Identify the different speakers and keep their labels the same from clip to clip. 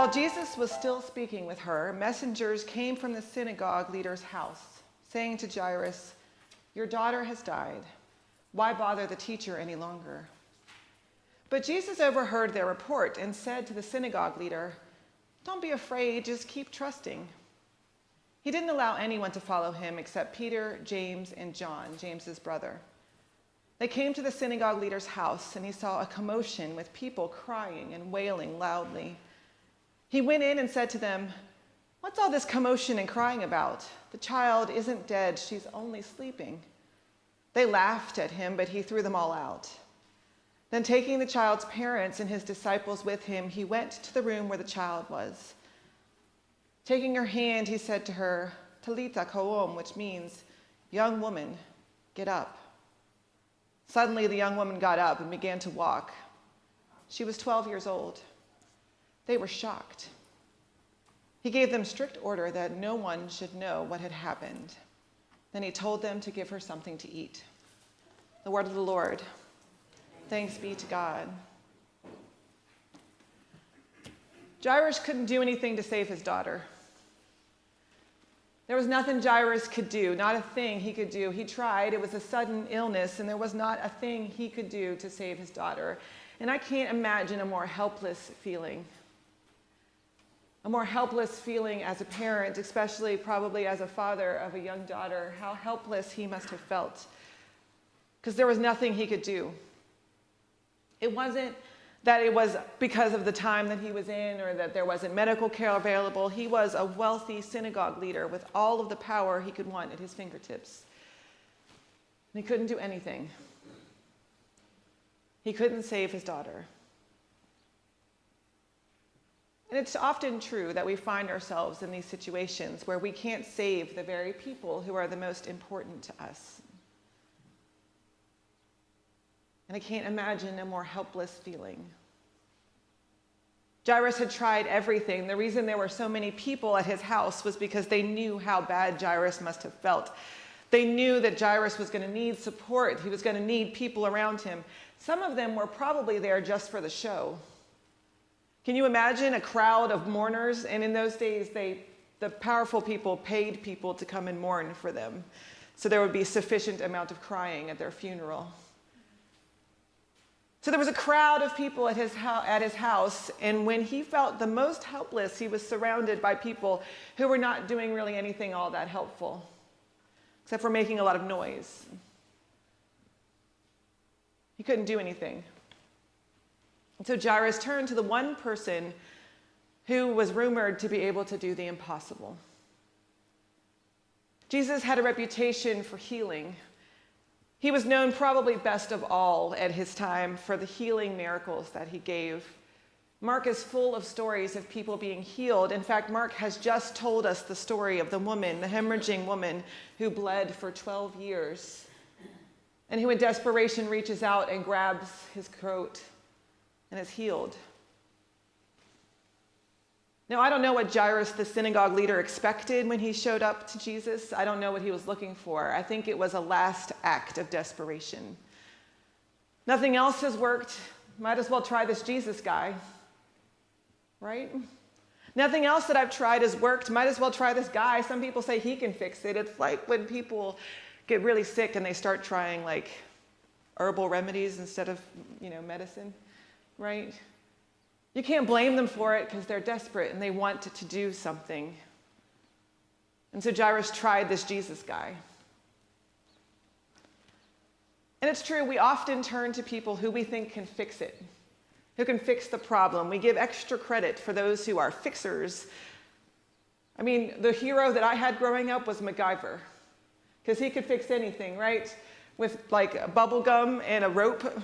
Speaker 1: while Jesus was still speaking with her, messengers came from the synagogue leader's house, saying to Jairus, "Your daughter has died. Why bother the teacher any longer?" But Jesus overheard their report and said to the synagogue leader, "Don't be afraid, just keep trusting." He didn't allow anyone to follow him except Peter, James, and John, James's brother. They came to the synagogue leader's house, and he saw a commotion with people crying and wailing loudly. He went in and said to them, "What's all this commotion and crying about? The child isn't dead, she's only sleeping." They laughed at him, but he threw them all out. Then taking the child's parents and his disciples with him, he went to the room where the child was. Taking her hand, he said to her, "Talitha koum," which means, "Young woman, get up." Suddenly the young woman got up and began to walk. She was 12 years old. They were shocked. He gave them strict order that no one should know what had happened. Then he told them to give her something to eat. The word of the Lord. Thanks be to God. Jairus couldn't do anything to save his daughter. There was nothing Jairus could do, not a thing he could do. He tried. It was a sudden illness, and there was not a thing he could do to save his daughter. And I can't imagine a more helpless feeling. A more helpless feeling as a parent, especially probably as a father of a young daughter, how helpless he must have felt. Because there was nothing he could do. It wasn't that it was because of the time that he was in or that there wasn't medical care available. He was a wealthy synagogue leader with all of the power he could want at his fingertips. And he couldn't do anything. He couldn't save his daughter. And it's often true that we find ourselves in these situations where we can't save the very people who are the most important to us. And I can't imagine a more helpless feeling. Jairus had tried everything. The reason there were so many people at his house was because they knew how bad Jairus must have felt. They knew that Jairus was going to need support. He was going to need people around him. Some of them were probably there just for the show. Can you imagine a crowd of mourners? And in those days, the powerful people paid people to come and mourn for them. So there would be sufficient amount of crying at their funeral. So there was a crowd of people at his house, and when he felt the most helpless, he was surrounded by people who were not doing really anything all that helpful, except for making a lot of noise. He couldn't do anything. And so Jairus turned to the one person who was rumored to be able to do the impossible. Jesus had a reputation for healing. He was known probably best of all at his time for the healing miracles that he gave. Mark is full of stories of people being healed. In fact, Mark has just told us the story of the woman, the hemorrhaging woman who bled for 12 years and who in desperation reaches out and grabs his coat and is healed. Now, I don't know what Jairus, the synagogue leader, expected when he showed up to Jesus. I don't know what he was looking for. I think it was a last act of desperation. Nothing else has worked. Might as well try this Jesus guy, right? Nothing else that I've tried has worked. Might as well try this guy. Some people say he can fix it. It's like when people get really sick and they start trying like herbal remedies instead of, medicine, right? You can't blame them for it because they're desperate and they want to do something. And so Jairus tried this Jesus guy. And it's true, we often turn to people who we think can fix it, who can fix the problem. We give extra credit for those who are fixers. I mean, the hero that I had growing up was MacGyver, because he could fix anything, right? With like bubble gum and a rope.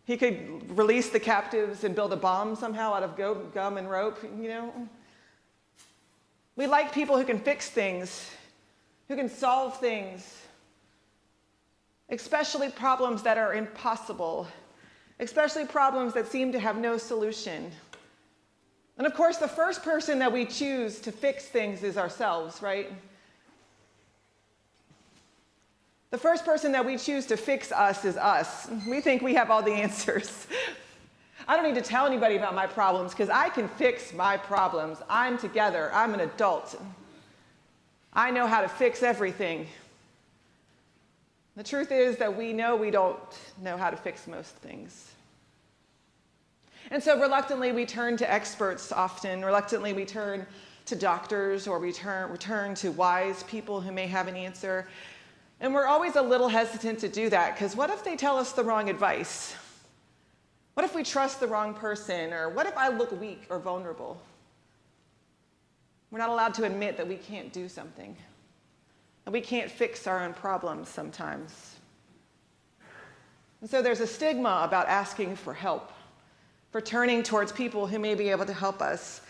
Speaker 1: He could release the captives and build a bomb somehow out of gum and rope, We like people who can fix things, who can solve things, especially problems that are impossible, especially problems that seem to have no solution. And of course, the first person that we choose to fix things is ourselves, right? The first person that we choose to fix us is us. We think we have all the answers. I don't need to tell anybody about my problems because I can fix my problems. I'm together. I'm an adult. I know how to fix everything. The truth is that we know we don't know how to fix most things. And so reluctantly we turn to experts often. Reluctantly we turn to doctors, or we turn to wise people who may have an answer. And we're always a little hesitant to do that, because what if they tell us the wrong advice? What if we trust the wrong person? Or what if I look weak or vulnerable? We're not allowed to admit that we can't do something, that we can't fix our own problems sometimes. And so there's a stigma about asking for help, for turning towards people who may be able to help us.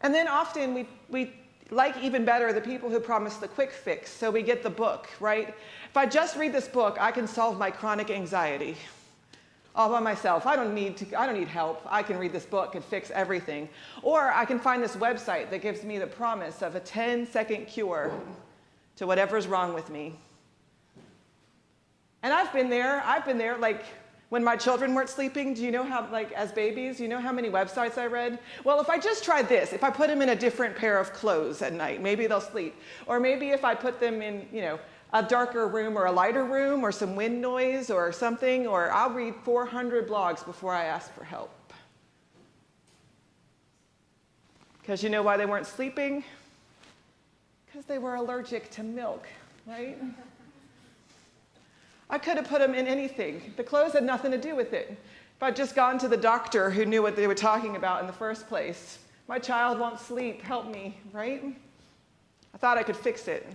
Speaker 1: And then often we like even better the people who promise the quick fix. So we get the book, right? If I just read this book, I can solve my chronic anxiety all by myself. I don't need help. I can read this book and fix everything. Or I can find this website that gives me the promise of a 10-second cure to whatever's wrong with me. And I've been there, like, when my children weren't sleeping, do you know how, like, as babies, you know how many websites I read? Well, if I just tried this, if I put them in a different pair of clothes at night, maybe they'll sleep. Or maybe if I put them in, a darker room or a lighter room or some wind noise or something, or I'll read 400 blogs before I ask for help. Because you know why they weren't sleeping? Because they were allergic to milk, right? I could have put them in anything. The clothes had nothing to do with it. If I'd just gone to the doctor who knew what they were talking about in the first place. My child won't sleep, help me, right? I thought I could fix it.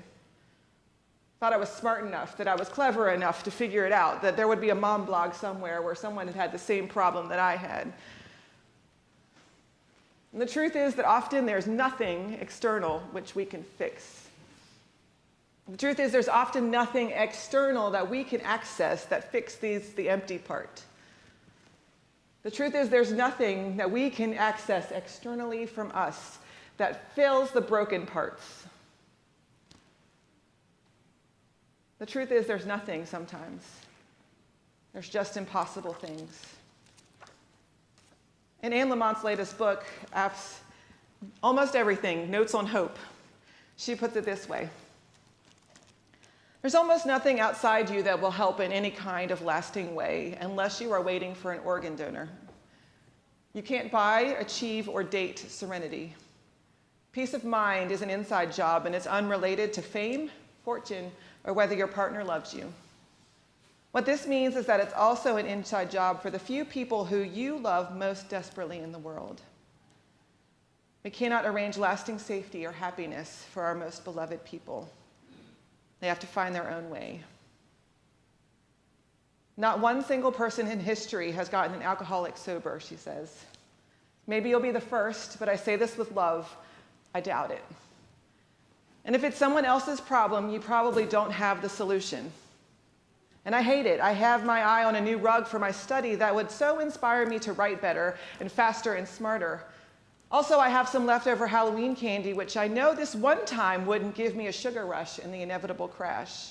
Speaker 1: I thought I was smart enough, that I was clever enough to figure it out, that there would be a mom blog somewhere where someone had the same problem that I had. And the truth is that often there's nothing external which we can fix. The truth is there's often nothing external that we can access that fixes the empty part. The truth is there's nothing that we can access externally from us that fills the broken parts. The truth is there's nothing sometimes. There's just impossible things. In Anne Lamont's latest book, Almost Everything, Notes on Hope, she puts it this way. There's almost nothing outside you that will help in any kind of lasting way unless you are waiting for an organ donor. You can't buy, achieve, or date serenity. Peace of mind is an inside job, and it's unrelated to fame, fortune, or whether your partner loves you. What this means is that it's also an inside job for the few people who you love most desperately in the world. We cannot arrange lasting safety or happiness for our most beloved people. They have to find their own way. Not one single person in history has gotten an alcoholic sober, she says. Maybe you'll be the first, but I say this with love, I doubt it. And if it's someone else's problem, you probably don't have the solution. And I hate it. I have my eye on a new rug for my study that would so inspire me to write better and faster and smarter. Also, I have some leftover Halloween candy, which I know this one time wouldn't give me a sugar rush in the inevitable crash.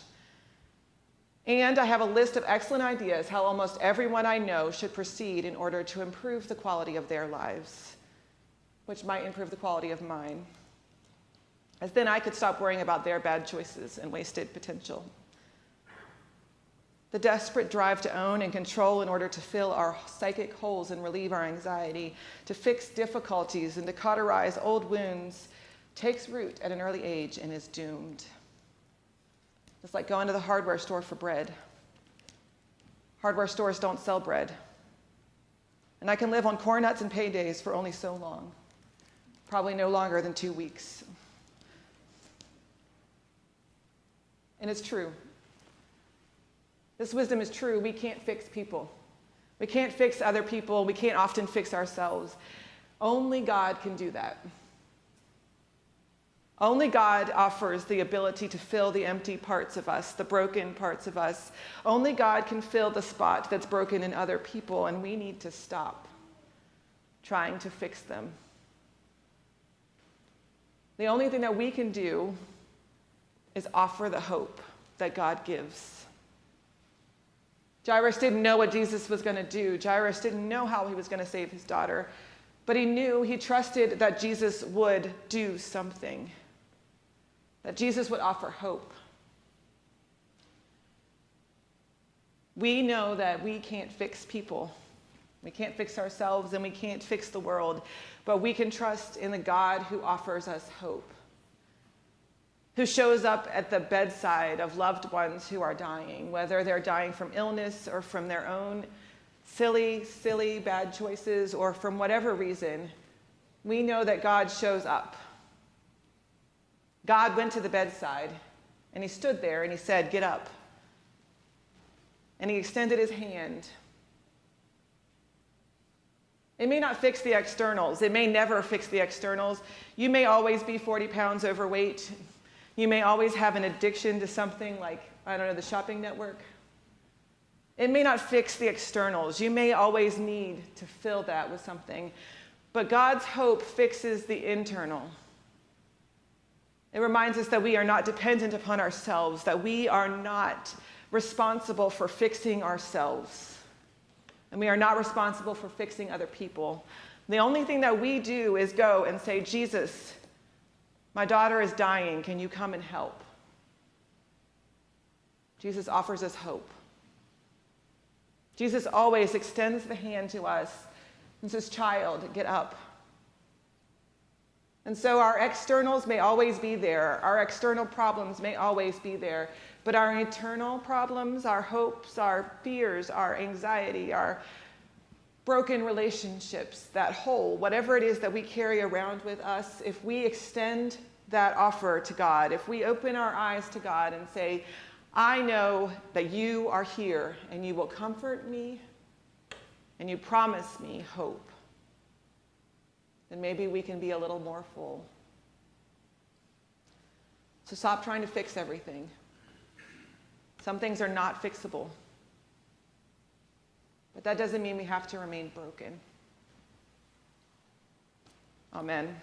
Speaker 1: And I have a list of excellent ideas how almost everyone I know should proceed in order to improve the quality of their lives, which might improve the quality of mine. As then I could stop worrying about their bad choices and wasted potential. The desperate drive to own and control in order to fill our psychic holes and relieve our anxiety, to fix difficulties and to cauterize old wounds, takes root at an early age and is doomed. It's like going to the hardware store for bread. Hardware stores don't sell bread. And I can live on corn nuts and paydays for only so long, probably no longer than 2 weeks. And it's true. This wisdom is true. We can't fix people. We can't fix other people. We can't often fix ourselves. Only God can do that. Only God offers the ability to fill the empty parts of us, the broken parts of us. Only God can fill the spot that's broken in other people, and we need to stop trying to fix them. The only thing that we can do is offer the hope that God gives. Jairus didn't know what Jesus was going to do. Jairus didn't know how he was going to save his daughter. But he trusted that Jesus would do something, that Jesus would offer hope. We know that we can't fix people. We can't fix ourselves and we can't fix the world, but we can trust in the God who offers us hope, who shows up at the bedside of loved ones who are dying, whether they're dying from illness or from their own silly, bad choices, or from whatever reason. We know that God shows up. God went to the bedside and he stood there and he said, "Get up." And he extended his hand. It may not fix the externals. It may never fix the externals. You may always be 40 pounds overweight. You may always have an addiction to something like, I don't know, the shopping network. It may not fix the externals. You may always need to fill that with something. But God's hope fixes the internal. It reminds us that we are not dependent upon ourselves, that we are not responsible for fixing ourselves. And we are not responsible for fixing other people. The only thing that we do is go and say, "Jesus, my daughter is dying. Can you come and help?" Jesus offers us hope. Jesus always extends the hand to us and says, "Child, get up." And so our externals may always be there. Our external problems may always be there. But our internal problems, our hopes, our fears, our anxiety, our broken relationships, that hole, whatever it is that we carry around with us, if we extend that offer to God, if we open our eyes to God and say, "I know that you are here and you will comfort me and you promise me hope," then maybe we can be a little more full. So stop trying to fix everything. Some things are not fixable. But that doesn't mean we have to remain broken. Amen.